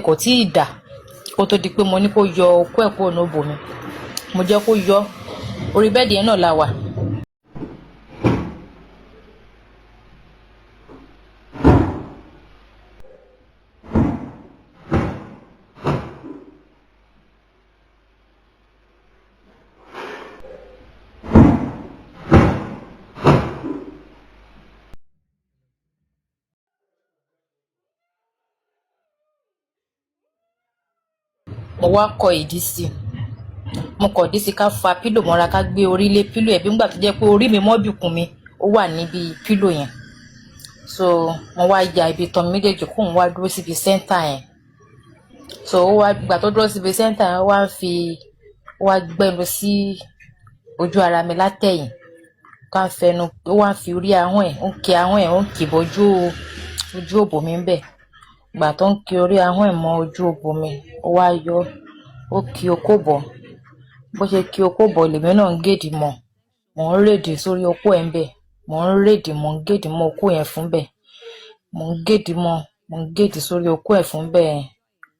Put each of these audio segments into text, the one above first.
kò tí ì dà kó tó di pé mo ní kó yọ okó ẹ̀ kúrò ní òbò mi. Mo jẹ́ kó yọ, orí bẹ́ẹ̀dì yẹn náà la wà. Mo wá kọ ìdí sí i, mo kọ ìdí sí ká fa pílò mọ́ra ká gbé orí lé pílò ẹ̀ bí nígbà tó jẹ́ pé orí mi mọ́ bìkún mi ó wà níbi pílò yẹn. So mo wá ya ibi tán méjèèjì kóun wá dúró síbi sẹ́ńtà yẹn. So ó wá gbà tó dúró síbi sẹ́ńtà yẹn ó wá gbẹnu sí ojú ara mi látẹ̀yìn ká fẹnu ó wá fi orí ahọ́n ẹ̀ ó ń ki ahọ́n ẹ̀ ó ń kì bọ́jú ojú òbò mi ń bẹ̀. Gbà tó ń ki orí ahọ́n ẹ̀ mọ́ ojú òbò mi ó wá yọ ó ki okó bọ̀. Bó ṣe ki okó bọ̀ lèmi náà ń gèdì mọ́, mò ń rèdì sórí okó ẹ̀ ń bẹ̀, mò ń rèdì mò ń gèdì mọ́ okó yẹn fún bẹ̀, mò ń gèdì mọ́ mò ń gèdì sórí okó ẹ̀ fún bẹ̀.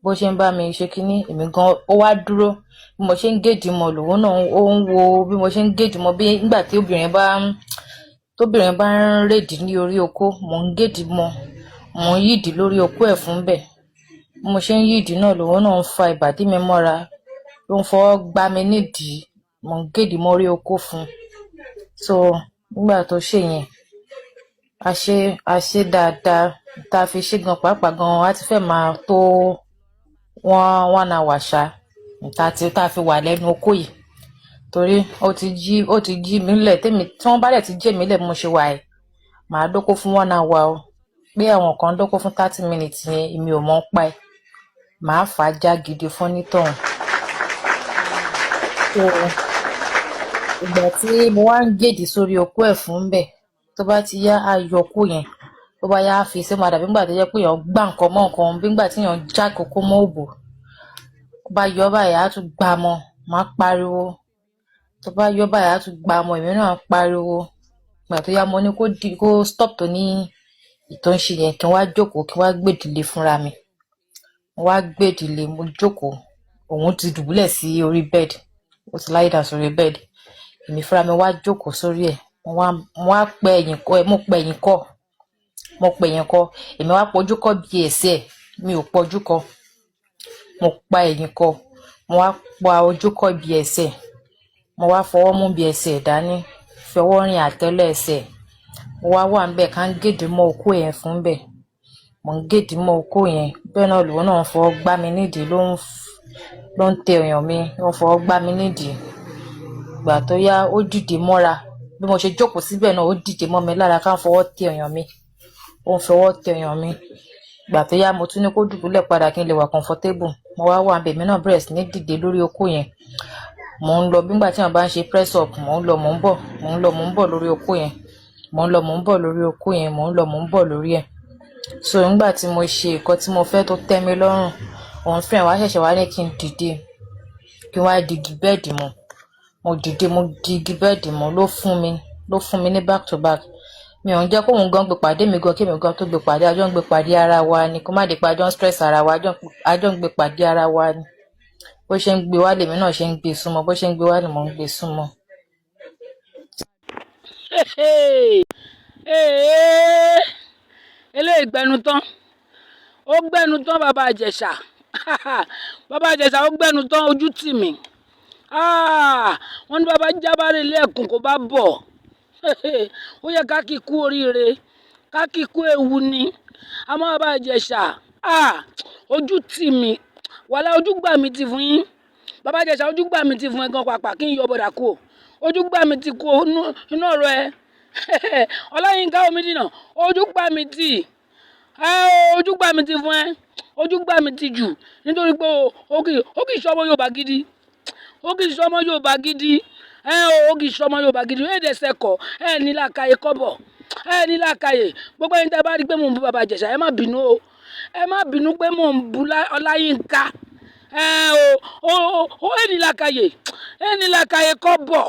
Bó ṣe ń bá mi ṣe kínní èmi gan ó wá dúró bí mo ṣe ń gèdì mọ́ lòun náà ó ń wo bí mo ṣe ń gèdì mọ́ bí nígbà tí obìnrin bá ń rèdì ní orí okó mò ń gèdì mọ́ mò ń yídì lórí okó ẹ̀ fún bẹ̀. Bí mo ṣe ń yídì náà lòun náà ń fa ìbàdí mi mọ́ra ló ń fọwọ́ gbá mi nídìí mò ń gèdì mọ́ orí okó fún. So nígbà tó ṣe yẹn a ṣe dáadáa tá a fi ṣe gan pàápàá gan a ti fẹ́ máa tó one hour ṣá tá a fi wà lẹ́nu okó yìí torí ó ti jí mi lẹ̀ tí wọ́n bá dẹ̀ ti jí mi lẹ̀ bí mo ṣe wà ẹ̀ màá dóko fún 1 hour o pé àwọn kan dóko fún 30 minutes yẹn èmi ò mọ̀ ń pa ẹ̀ màá fà á já gidi fún nítọ̀hún. So ìgbà tí mo wá ń gèdì sórí okó ẹ̀ fún bẹ̀ tó bá ti yá a yọ okó yẹn tó bá yá a fi sí padà bí nígbà tó jẹ́ pé èèyàn gbá nǹkan mọ́ nǹkan bí nígbà tí èèyàn já kókó mọ́ òbò tó bá yọ báyìí á tún gbá mọ́ máa pariwo tó bá yọ báyìí á tún gbá mọ́ èmi náà pariwo. Ìgbà tó yá mo ní kó stop tó ní ìtọ́ ń ṣe yẹn kí n wá jókòó kí n wá gbèdìlé fúnra mi. Mo wá gbèdìlé mo jókòó òun ti dùbúlẹ̀ sí orí bẹ́ẹ̀dì ó ti lie down sórí bẹ́ẹ̀dì èmi fúnra mi wá jókòó sórí ẹ̀ mo wá pẹ ẹ̀yìn kọ́ ẹ̀ mo pẹ ẹ̀yìn kọ́ èmi wá pọ̀jú kọ́ bí ẹsẹ̀ mi ò pọ̀jú kọ́ mo pa ẹ̀yìn kọ́ mo wá pa ojú kọ́ bí ẹsẹ̀ mo wá fọwọ́ mú bí ẹsẹ̀ dání fi ọwọ́ rìn àtẹ́lẹ̀ ẹsẹ̀ mo wá wà ńbẹ̀ ká ń gèdè mọ́ okó yẹn fún bẹ̀ mo ń gèdè mọ́ okó yẹn bẹ́ẹ̀ náà lòun náà fọwọ́ gbá mi nídìí ló ń tẹ ọyàn mi ló ń fọwọ́ gbá mi nídìí. Ìgbà tó yá ó dìde mọ́ra bí mo ṣe jókòó síbẹ̀ náà ó dìde mọ́ mi lára ká ń fọwọ́ tẹ ọyàn mi ó ń fọwọ́ tẹ ọyàn mi. Ìgbà tó yá mo tún ní kó dùbúlẹ̀ padà kí n lè wà comfortable mo wá wà ńbẹ̀ mi náà bẹ̀rẹ̀ sí ní dìde lórí okó yẹn mò ń lọ bí nígbà tí wọ́n bá ń ṣe press up mò ń lọ mò ń bọ̀ mò ń lọ mò ń bọ̀ lórí okó yẹn mò ń lọ mò ń bọ̀ lórí okó yẹn mò ń lọ mò ń bọ̀ lórí ẹ̀. So nígbà tí mo ṣe nǹkan tí mo fẹ́ tó tẹ́ mi lọ́rùn òun friend wá ṣẹ̀ṣẹ̀ wá ní kí n dìde kí n wá digi bẹ́ẹ̀dì mọ́ mo dìde mo digi bẹ́ẹ̀dì mọ́ ló fún mi ní back to back mi ò ń jẹ́ kóun gan gbé pàdé mi gan kí mi gan tó gbé pàdé àjọ ń gbé pàdé ara wa ni kó má di pa àjọ ń stress ara wa àjọ ń gbé pàdé ara wa ni bó ṣe ń gbé wá lèmi náà ṣe ń gbé súnmọ́ bó ṣe ń gbé wá ni mò ń gbé súnmọ́. eléyìí gbẹnu tán bàbá Ìjẹ̀ṣà bàbá Ìjẹ̀ṣà ó gbẹnu tán ojú tì mí wọ́n ní bàbá jábàárẹ̀ ilé ẹ̀kún kó bá bọ̀ ó yẹ ká kí kú oríire ká kí kú ewu ni àmọ́ bàbá Ìjẹ̀ṣà ojú tì mí wàhálà ojú gbà mí ti fún yín bàbá Ìjẹ̀ṣà ojú gbà mí ti fún ẹ gan pàpà kí n yọ bọ̀dà kú ojú gbà mí ti kú inú ọ̀rọ̀ ẹ Ọláyínká Omídìnà ojú gbà mí ti ojú gbà mí ti fún ẹ ojú gbà mí ti jù nítorí pé ó kì í ṣọmọ Yorùbá gidi ó kì í ṣọmọ Yorùbá gidi ó kì í ṣọmọ Yorùbá gidi èdè sẹ́kọ̀ ní làákàyè kọ́bọ̀ ní làákàyè gbogbo ẹni tí a bá rí pé mò ń bú bàbá Ìjẹ̀ṣà ẹ má bínú o ẹ má bínú pé mò ń bú Ọláyínká ní làákàyè kọ́bọ̀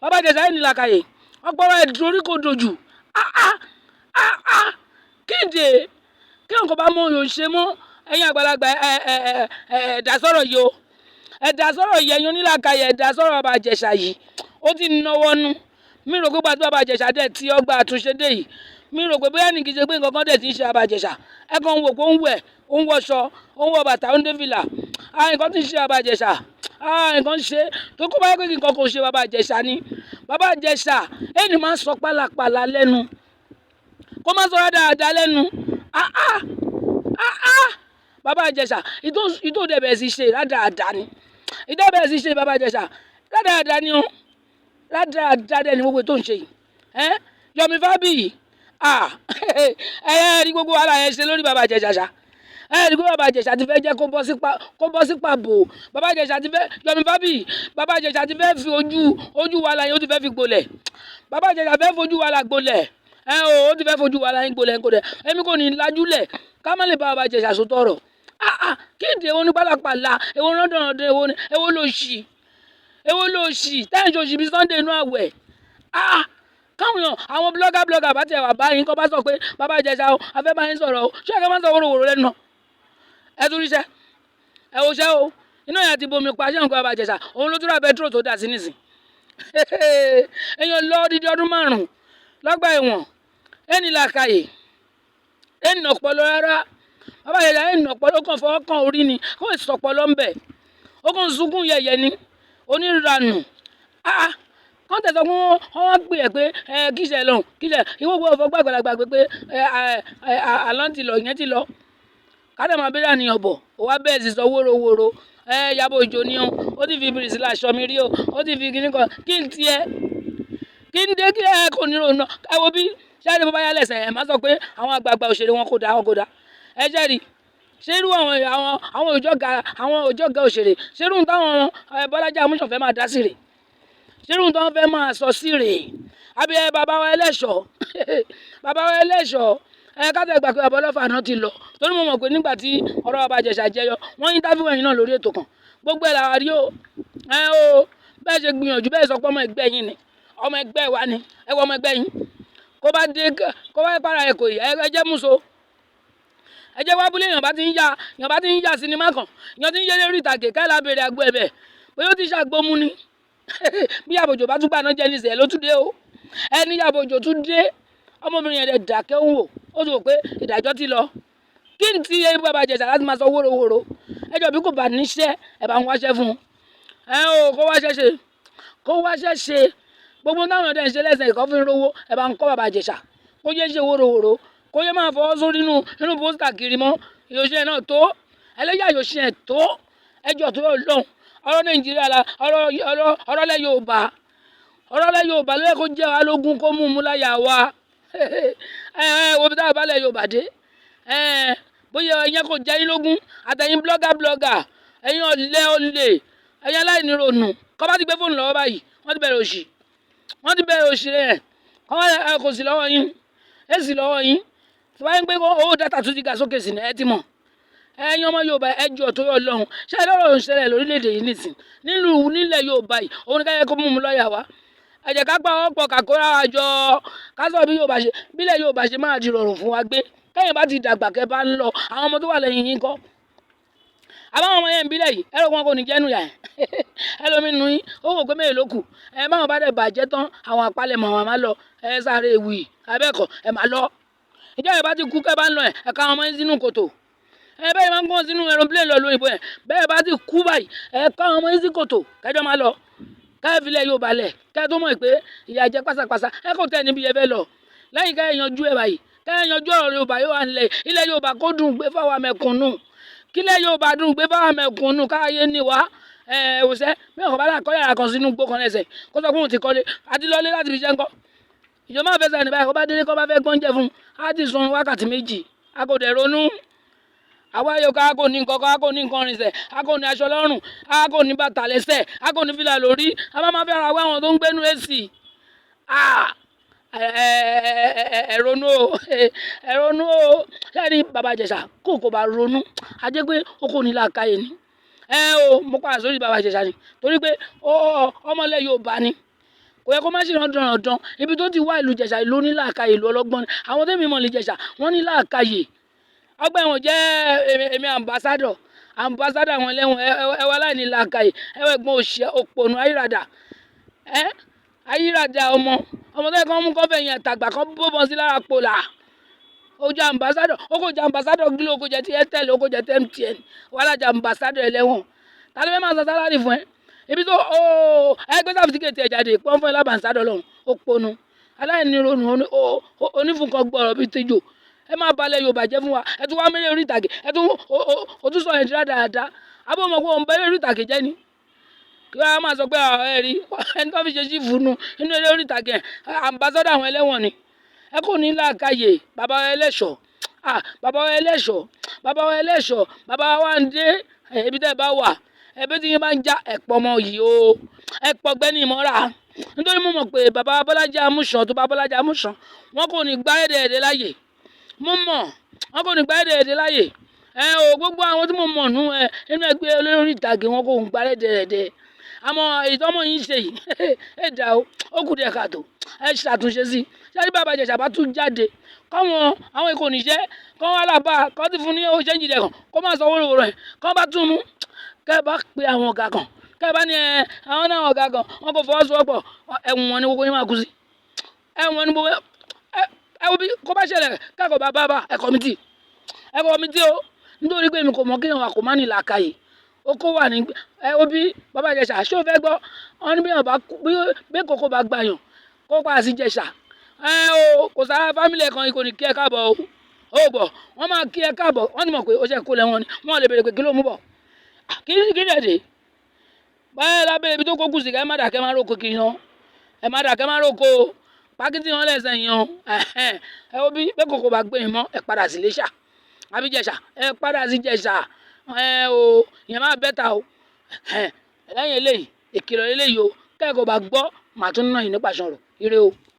bàbá Ìjẹ̀ṣà ní làákàyè ọpọlọ ẹ̀ dorí kò dojú kéde kí nǹkan bá mọ òyò ṣe mọ́ ẹ̀yin àgbàlagbà ẹ̀dá sọ̀rọ̀ yìí o ẹ̀dá sọ̀rọ̀ yìí ẹ̀yin onílàkàyè ẹ̀dá sọ̀rọ̀ bàbá Ìjẹ̀ṣà yìí ó ti náwó nú mi rò pé gbàtí bàbá Ìjẹ̀ṣà dẹ̀ tí ọgbà àtúnṣe dé yìí mi rò pé bóyá nìkí ṣe pé nǹkan kan dẹ̀ ti ń ṣe bàbá Ìjẹ̀ṣà ẹ kàn ń wò pé ó ń wẹ̀ ó ń wọṣọ ó ń wọ bàtà ó ń dé fìlà nǹkan ti ń ṣe bàbá Ìjẹ̀ṣà nǹkan ń ṣe tó kó báyọ̀ pé nǹkan kò ṣe bàbá Ìjẹ̀ṣà ni bàbá Ìjẹ̀ṣà ẹni máa ń sọ pálapàla lẹ́nu kó má sọ dáadáa lẹ́nu bàbá Ìjẹ̀ṣà ìtò dẹ̀bẹ̀ sí ṣe rádáadáa ni ìdẹ́bẹ̀ sí ṣe bàbá Ìjẹ̀ṣà rádáadáa ni ó rádáadáa ni gbogbo tó ń ṣe yìí Yomi Fabiyi rí gbogbo wàhálà yẹn ṣe lórí bàbá Ìjẹ̀ṣà ṣá rí gbogbo bàbá Ìjẹ̀ṣà ti fẹ́ jẹ́ kó bọ́ sí pàbò bàbá Ìjẹ̀ṣà ti fẹ́ Yomi Fabiyi bàbá Ìjẹ̀ṣà ti fẹ́ fi ojú wàhálà yẹn ó ti fẹ́ fi gbolẹ̀ bàbá Ìjẹ̀ṣà fẹ́ fojú wàhálà gbolẹ̀ ó ti fẹ́ fojú wàhálà yẹn gbolẹ̀ èmi kò ní lajúlẹ̀ ká má lè bá bàbá Ìjẹ̀ṣà sọ tọrọ kéde èwo ní pálapàla èwo rọ́ndọ̀rọ̀dọ̀ èwo ló ṣì táyà ṣòṣì bíi Sunday inú àwẹ̀ káwọn èèyàn àwọn blogger bá tẹ̀ wá báyìí kọ́ bá sọ pé bàbá Ìjẹ̀ṣà o afẹ́ bá yín sọ̀rọ̀ o ṣé ẹ̀ka máa ń sọ wòrò lẹ́nu náà ẹ tún ríṣẹ́ ẹ wò ṣẹ́ o iná yẹn ti bomi pa ṣé nǹkan bàbá Ìjẹ̀ṣà òun ló tún ra petrol tó dà sí nìsín èèyàn lọ dídí ọdún 5 lọ́gbà ẹ̀wọ̀n ẹni làkàyè ẹni ọ̀pọ̀lọ rárá bàbá Ìjẹ̀ṣà ẹni ọ̀pọ̀lọ kan fọwọ́ kan orí ni kó ìsọpọlọ ń bẹ̀ ó kàn sunkún yẹ̀yẹ̀ ni oníranù kọ́n tẹ̀sán fún wọn wá pè ẹ́ pé kíṣẹ̀ lọ kíṣẹ̀ ìwọ gbọ́ fọgbà àgbàlagbà pé àlọ́ ti lọ ìyẹn ti lọ kádà máa bẹ́rẹ̀ àníyàn bọ̀ ó wá bẹ́ẹ̀ sì sọ wórówóró Ìyábọ̀ Òjó ni ó ti fi bìrìsì láṣọ mi rí o ó ti fi kíní kan kí n tiẹ̀ kí n dé kí ẹ kò ní ronú ẹ wo bí ṣáà ní bó bá yá lẹ̀sẹ̀ ẹ̀ má sọ pé àwọn àgbààgbà òṣèré wọn kò dá ẹ jẹ́rìí ṣé irú àwọn òjọ́gà òṣèré ṣé irú táwọn Bọ́lájí Amúsàn máa dá sí rè ṣé irú táwọn fẹ́ máa sọ sí rè àbí bàbá wa ẹlẹ́ṣọ̀ káàtà ìgbà pé bàbá ọlọ́fà náà ti lọ torí mo mọ̀ pé nígbà tí ọ̀rọ̀ bàbá Ìjẹ̀ṣà jẹyọ wọ́n yín tábìwọ̀ yín náà lórí ètò kan gbogbo ẹ̀ làwà rí o bẹ́ẹ̀ ṣe gbìyànjú bẹ́ẹ̀ sọ pé ọmọ ẹgbẹ́ yín ni ọmọ ẹgbẹ́ wa ni ẹ wọ ọmọ ẹgbẹ́ yín kó bá para ẹ̀ kò yẹ ẹ jẹ́ múso ẹ jẹ́ wábúlé èèyàn bá ti ń ya sinimá kan èèyàn ti ń yé lórí ìtàgé káyọ̀ lábẹ́rẹ́ àgbo ẹ̀bẹ̀ pé ó ti ṣàgbọ́mú ni bí Ìyábọ̀ Òjó bá tún gbà náà jẹ́ níṣẹ́ ló tún dé o ẹni Ìyábọ̀ Òjó tún dé ọmọbìnrin yẹn dàkẹ́ ń wò ó ti wò pé ìdájọ́ ti lọ kí n ti yé bàbá Ìjẹ̀ṣà láti máa sọ wórówóró ẹjọ́ bí kò bá níṣẹ́ ẹ̀ bá ń wáṣẹ́ fún un kó wáṣẹ́ ṣe gbogbo táwọn ọ̀dọ́ ń ṣe lẹ́sẹ̀ ìkọ́ fún rówó ẹ̀ bá ń kọ́ bàbá Ìjẹ̀ṣà kó yé ṣe wórówóró kó yé máa fọwọ́ sórí nínú pósítà kiri mọ́ ìyòṣẹ́ náà tó ẹlẹ́yà ìyòṣẹ́ tó ẹjọ́ tó lọ́hùn ọ̀rọ̀ Nàìjíríà la ọ̀rọ̀ lẹ́ Yorùbá ló yẹ kó jẹ́ wa lógún kó mú un láyà wa wo bí táwọn balẹ̀ Yorùbá dé bóyá ẹ̀yẹn kò jẹ́ yín lógún àtẹ̀yìn blogger ẹ̀yin ọ̀lẹ ẹ̀yin aláìníròònù kọ́ bá ti gbé fóònù lọ́wọ́ báyìí wọ́n ti bẹ̀rẹ̀ òṣì rẹ̀ kò sí lọ́wọ́ yín èsì lọ́wọ́ yín tí wọ́n ń gbé owó dátà tún ti ga sókè sí ni ẹ ti mọ̀ ẹ̀yin ọmọ Yorùbá ẹjọ́ tó yọ lọ́hùn ṣé lọ́rọ̀ ń ṣẹlẹ̀ lórílẹ̀‐èdè yìí nìsín nílẹ̀ Yorùbá yìí òun ká yẹ kó mú un lọ́ọ̀yà wá ẹ jẹ́ ká pa ọ̀pọ̀ kàkóra àjọ ká sọ bílẹ̀ Yorùbá ṣe máa di rọrùn fún wa gbé kẹ́yìn bá ti dàgbà kẹ́ bá ń lọ àwọn ọmọ tó wà lẹ́yìn yín kọ́ àbáwọn ọmọ yẹn ń bílẹ̀ yìí ẹ̀rọ wọn kò ní jẹ́nu yà ẹlòmínú yín ó wò pé mẹ́rin ló kù báwọn bá dẹ̀ bàjẹ́ tán àwọn àpalẹ̀mọ̀ àwọn máa lọ sáré ewì abẹ́ẹ̀kọ́ máa lọ ìjọ yẹn bá ti kú kẹ́ bá ń lọ ká àwọn ọmọ yín sínú kòtò bẹ́ẹ̀ máa ń gbọ́n sínú aeroplane lọ lóyìnbó yẹn bẹ́ẹ̀ bá ti kú báyìí ká àwọn ọmọ yín sí kòtò kẹjọ máa lọ káyọ̀filẹ̀ yóò balẹ̀ kẹ́ tó mọ̀ pé ìyà jẹ́ pásápásá kò tẹ̀ níbi yẹn fẹ́ lọ lẹ́yìn kẹ́ yanjú ẹ̀ báyìí kẹ́ yanjú ọ̀rọ̀ Yorùbá yóò wà nílẹ̀ ilẹ̀ Yorùbá kó dùn gbé fáwọn mẹ̀kúnnù kílẹ̀ Yorùbá dùn gbé fáwọn mẹ̀kúnnù káyé ní wa òṣẹ́ bẹ́ẹ̀ kọ́ bá dà kọ́ yàrá kan sínú gbó kan lẹ́sẹ̀ kó sọ fún òun ti kọ́lé àti lọ́lé láti fi ṣẹ́ ńkọ́ ìjọba àfẹsẹ̀ ní báyìí kó bá délé kó bá fẹ́ gbọ́njẹ fún á ti sun wákàtí 2 a kò dẹ̀ ronú àwa Yorùbá a kò ní nǹkan kan a kò ní nǹkan rìnsẹ̀ a kò ní aṣọ lọ́rùn a kò ní bàtà lẹ́sẹ̀ a kò ní fìlà lórí a máa fẹ́ ra wá àwọn tó ń gbénu èsì ẹ̀rọnú o ṣáàrí bàbá Ìjẹ̀ṣà kò bá ronú a jẹ́ pé ó kò ní làákàyè ni mo padà sórí bàbá Ìjẹ̀ṣà ni torí pé ọmọlẹ̀ Yorùbá ni kò yẹ kó má ṣe rán ibi tó ti wá ìlú Ìjẹ̀ṣà ìlú ní làákàyè ìlú ọlọ́gbọ́n ni àwọn tẹ́mi mọ̀ ní Ìjẹ̀ṣà wọ́n ní làákàyè ọgbà ẹ̀wọ̀n jẹ́ èmi ambassador àwọn ẹlẹ́wọ̀n ẹwà láìní làákàyè ẹwà ẹ̀gbọ́n òṣì òpònú ayírádà ayírádà ọmọ tó yẹ kán mú kọ́fẹ́ yẹn tàgbà kan bóbọn sí lára pòlà ó jẹ́ ambassador ó kò jẹ́ ambassador Glo ó kò jẹ́ ti Airtel ó kò jẹ́ ti MTN wàhálà jẹ́ ambassador ẹlẹ́wọ̀n ta ló fẹ́ máa san sálárì fún ẹ ibi tó ẹgbẹ́ sàfisikẹ́tì ẹ̀ jáde pọ́n fún ẹ lábàǹsádọ̀ lọ́hùn òpònú aláìní ronú onífúnkan gbọ́rọ̀ bíi tẹjọ ẹ máa balẹ̀ Yorùbá jẹ́ fún wa ẹ tún wá mẹ́lẹ̀ orí ìtàgé ẹ tún o tún sọ ẹ̀ dírá dáadáa abọ́ ọmọ pé òun bẹ́ẹ̀ orí ìtàgé jẹ́ ni kí wọ́n á máa sọ pé ẹ rí ẹni tó fi ṣe sí funu inú eré orí ìtàgé ambassador àwọn ẹlẹ́wọ̀n ni ẹ kò ní làákàyè bàbá ẹlẹ́ṣọ̀ bàbá wa ń dé ibi tẹ́ ẹ bá wà ẹbí tí yín bá ń já ẹ̀pọ̀ ọmọ yìí o ẹ̀pọ̀ gbẹ́ni ìmọ̀ra nítorí mo mọ̀ pé bàbá Bọ́lájí Amúsàn tó bá Bọ́lájí Amúsàn wọn kò ní gbá èdè láyè mo mọ̀ wọn kò ní gbá èdè láyè gbogbo àwọn tí mo mọ̀ nú inú ẹgbẹ́ olórí ìtàgé wọn kò ń gbá èdè àmọ́ ìtọ́mọ̀ yín ṣe yìí ẹ dà ó kù díẹ̀ káàtó ẹ ṣàtúnṣe sí ṣáàrí bàbá Ìjẹ̀ṣà bá tún jáde káwọn àwọn ikọ̀ níṣẹ́ kán wá làbá kán ti fún ní owó ṣẹ́ńjì dẹ̀ kàn kó má sọ wóró rẹ̀ kán bá tún mú kẹ́ bá pe àwọn ọ̀gá kan kẹ́ bá ní àwọn náà ọ̀gá kan wọn kò fọwọ́sowọ́pọ̀ ẹ̀wọ̀n wọn ni gbogbo yín máa kú sí ẹ̀wọ̀n ni gbogbo ẹ̀wọ̀n bí kò bá ṣẹlẹ̀ kẹ́kọ̀ọ́ bá ẹ̀kọ́mítì o nítorí pé èmi kò mọ̀ kí èèyàn wà kò má ní làákàyè ó kó wà ní bí bàbá Ìjẹ̀ṣà ṣó fẹ́ gbọ́ wọn ní bí kòkó bá gbàyàn kó pa sí Ìjẹ̀ṣà kò sára fámìlì ẹ̀ kan kò ní kí ẹ káàbọ̀ o gbọ́ wọ́n máa kí ẹ káàbọ̀ wọ́n ti mọ̀ pé ó ṣe kó lẹ́wọ̀n ni wọ́n lè béèrè pé kí ló mú bọ̀ kí dẹ̀ dé báyọ̀ lábẹ́ ibi tó kó kù sí ká ẹ má dàkẹ́ má róko kiri yan ẹ má dàkẹ́ má róko pákítì wọn lẹ́sẹ̀ yan ẹ wo bí pé kòkó bá gbé yín mọ́ ẹ padà sí Iléṣà àbí Ìjẹ̀ṣà ẹ padà sí Ìjẹ̀ṣà ìyẹn má bẹ́ta o lẹ́yìn eléyìí ìkìlọ̀ eléyìí o kẹ́kọ̀ọ́ bá gbọ́ màá tún náà yìí nípa ṣọ̀rọ̀ ire o.